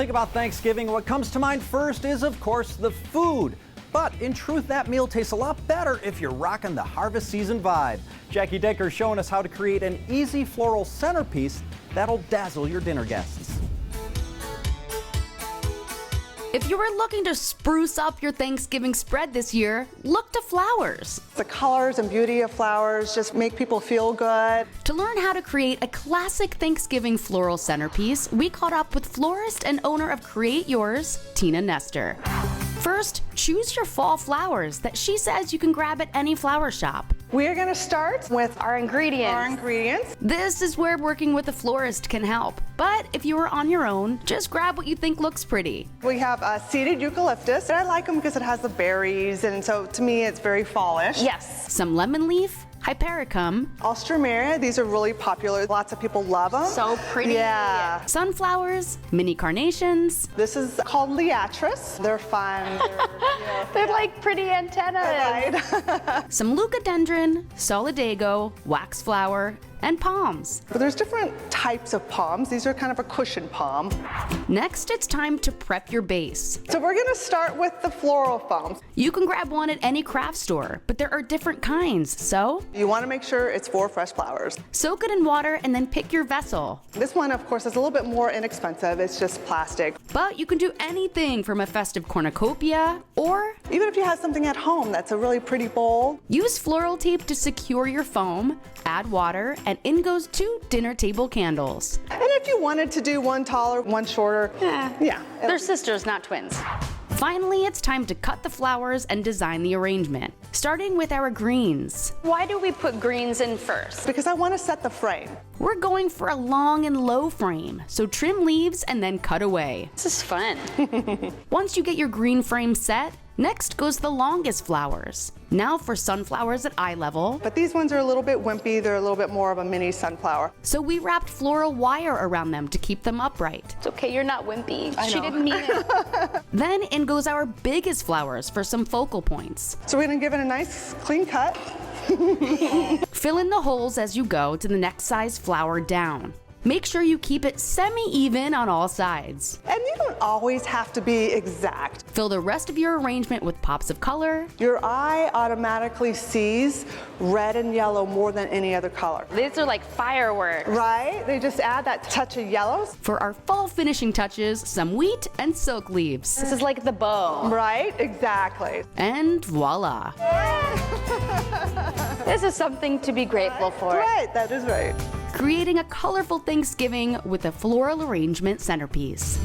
think about Thanksgiving, what comes to mind first is, of course, the food. But in truth, that meal tastes a lot better if you're rocking the harvest season vibe. Jackie Decker showing us how to create an easy floral centerpiece that'll dazzle your dinner guests. If you were looking to spruce up your Thanksgiving spread this year, look to flowers. The colors and beauty of flowers just make people feel good. To learn how to create a classic Thanksgiving floral centerpiece, we caught up with florist and owner of Create Yours, Tina Nestor. First, choose your fall flowers that she says you can grab at any flower shop. We are going to start with Our ingredients. This is where working with a florist can help. But if you are on your own, just grab what you think looks pretty. We have seeded eucalyptus. I like them because it has the berries, and so to me it's very fallish. Yes. Some lemon leaf, hypericum, Alstroemeria, these are really popular. Lots of people love them. So pretty. Yeah. sunflowers, mini carnations, This is called Liatris. They're fun. They're like pretty antennas. Right. some leucadendron, solidago, waxflower, and palms. But there's different types of palms. These are kind of a cushion palm. Next, it's time to prep your base. So we're going to start with the floral foams. You can grab one at any craft store, but there are different kinds, so You want to make sure it's for fresh flowers. soak it in water and then pick your vessel. This one, of course, is a little bit more inexpensive. It's just plastic. But you can do anything from a festive cornucopia or Even if you have something at home that's a really pretty bowl. use floral tape to secure your foam, add water, and in goes 2 dinner table candles. And if you wanted to do one taller, one shorter, yeah. They're sisters, not twins. Finally, it's time to cut the flowers and design the arrangement, starting with our greens. Why do we put greens in first? Because I want to set the frame. We're going for a long and low frame, so trim leaves and then cut away. This is fun. Once you get your green frame set, next goes the longest flowers. Now for sunflowers at eye level. But these ones are a little bit wimpy. They're a little bit more of a mini sunflower. So we wrapped floral wire around them to keep them upright. It's okay, you're not wimpy. I She know. didn't mean it. Then in goes our biggest flowers for some focal points. So we're going to give it a nice clean cut. Fill in the holes as you go to the next size flower down. Make sure you keep it semi-even on all sides. And you don't always have to be exact. Fill the rest of your arrangement with pops of color. Your eye automatically sees red and yellow more than any other color. These are like fireworks. Right? They just add that touch of yellows. For our fall finishing touches, some wheat and silk leaves. This is like the bow. Right? Exactly. And voila! This is something to be grateful for. Right, that is right. Creating a colorful Thanksgiving with a floral arrangement centerpiece.